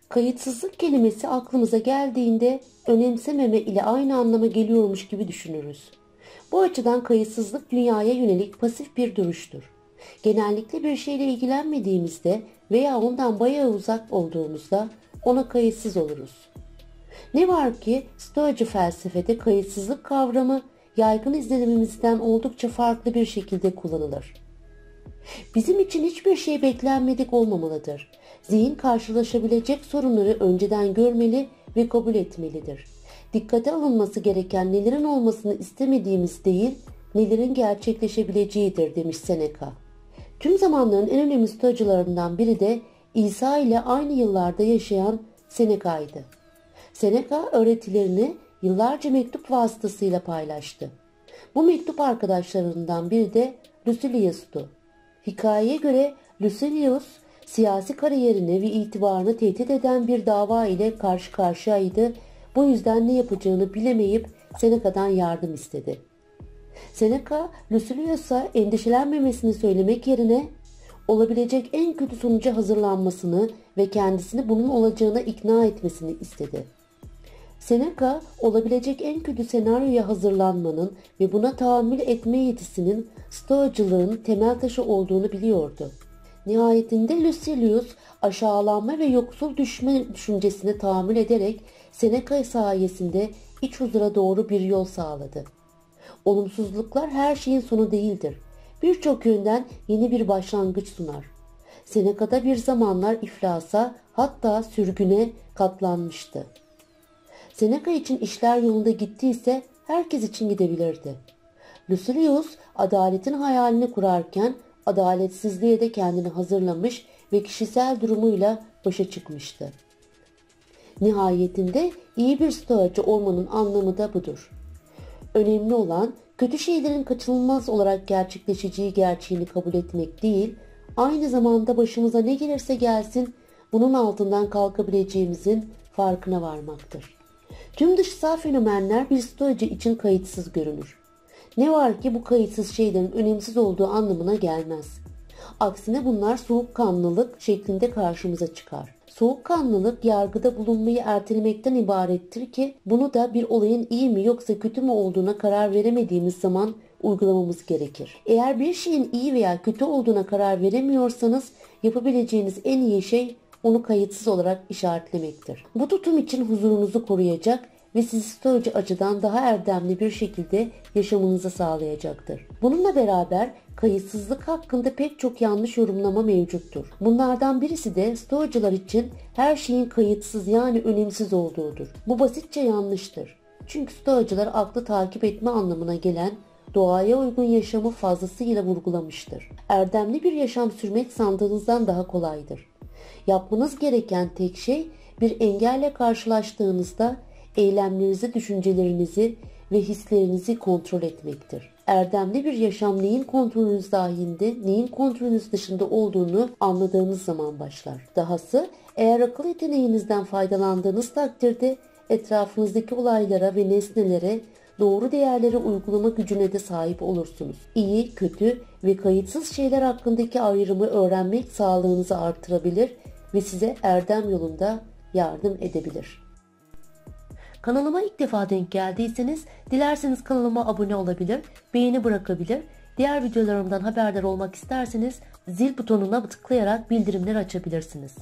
Kayıtsızlık kelimesi aklımıza geldiğinde önemsememe ile aynı anlama geliyormuş gibi düşünürüz. Bu açıdan kayıtsızlık dünyaya yönelik pasif bir duruştur. Genellikle bir şeyle ilgilenmediğimizde veya ondan bayağı uzak olduğumuzda ona kayıtsız oluruz. Ne var ki Stoacı felsefede kayıtsızlık kavramı yaygın izlenimimizden oldukça farklı bir şekilde kullanılır. Bizim için hiçbir şey beklenmedik olmamalıdır. Zihin karşılaşabilecek sorunları önceden görmeli ve kabul etmelidir. Dikkate alınması gereken nelerin olmasını istemediğimiz değil, nelerin gerçekleşebileceğidir demiş Seneca. Tüm zamanların en önemli stoacılarından biri de İsa ile aynı yıllarda yaşayan Seneca'ydı. Seneca öğretilerini yıllarca mektup vasıtasıyla paylaştı. Bu mektup arkadaşlarından biri de Lucilius'tu. Hikayeye göre Lucilius, siyasi kariyerini ve itibarını tehdit eden bir dava ile karşı karşıyaydı. Bu yüzden ne yapacağını bilemeyip Seneca'dan yardım istedi. Seneca, Lucilius'a endişelenmemesini söylemek yerine olabilecek en kötü sonuca hazırlanmasını ve kendisini bunun olacağına ikna etmesini istedi. Seneca, olabilecek en kötü senaryoya hazırlanmanın ve buna tahammül etme yetisinin Stoacılığın temel taşı olduğunu biliyordu. Nihayetinde Lucilius, aşağılanma ve yoksul düşme düşüncesine tahammül ederek Seneca sayesinde iç huzura doğru bir yol sağladı. Olumsuzluklar her şeyin sonu değildir. Birçok yönden yeni bir başlangıç sunar. Seneca'da bir zamanlar iflasa, hatta sürgüne katlanmıştı. Seneca için işler yolunda gittiyse herkes için gidebilirdi. Lucilius adaletin hayalini kurarken adaletsizliğe de kendini hazırlamış ve kişisel durumuyla başa çıkmıştı. Nihayetinde iyi bir stoacı olmanın anlamı da budur. Önemli olan kötü şeylerin kaçınılmaz olarak gerçekleşeceği gerçeğini kabul etmek değil, aynı zamanda başımıza ne gelirse gelsin bunun altından kalkabileceğimizin farkına varmaktır. Tüm dışsal fenomenler bir stoacı için kayıtsız görünür. Ne var ki bu kayıtsız şeylerin önemsiz olduğu anlamına gelmez. Aksine bunlar soğukkanlılık şeklinde karşımıza çıkar. Soğukkanlılık yargıda bulunmayı ertelemekten ibarettir ki bunu da bir olayın iyi mi yoksa kötü mü olduğuna karar veremediğimiz zaman uygulamamız gerekir. Eğer bir şeyin iyi veya kötü olduğuna karar veremiyorsanız yapabileceğiniz en iyi şey onu kayıtsız olarak işaretlemektir. Bu tutum için huzurunuzu koruyacak ve sizi stoacı açıdan daha erdemli bir şekilde yaşamınızı sağlayacaktır. Bununla beraber kayıtsızlık hakkında pek çok yanlış yorumlama mevcuttur. Bunlardan birisi de stoacılar için her şeyin kayıtsız yani önemsiz olduğudur. Bu basitçe yanlıştır. Çünkü stoacılar aklı takip etme anlamına gelen doğaya uygun yaşamı fazlasıyla vurgulamıştır. Erdemli bir yaşam sürmek sandığınızdan daha kolaydır. Yapmanız gereken tek şey bir engelle karşılaştığınızda eylemlerinizi, düşüncelerinizi ve hislerinizi kontrol etmektir. Erdemli bir yaşam neyin kontrolünüz dahilinde, neyin kontrolünüz dışında olduğunu anladığınız zaman başlar. Dahası eğer akıl yeteneğinizden faydalandığınız takdirde etrafınızdaki olaylara ve nesnelere doğru değerleri uygulama gücüne de sahip olursunuz. İyi, kötü ve kayıtsız şeyler hakkındaki ayrımı öğrenmek sağlığınızı artırabilir ve size erdem yolunda yardım edebilir. Kanalıma ilk defa denk geldiyseniz dilerseniz kanalıma abone olabilir, beğeni bırakabilir, diğer videolarımdan haberdar olmak isterseniz zil butonuna tıklayarak bildirimleri açabilirsiniz.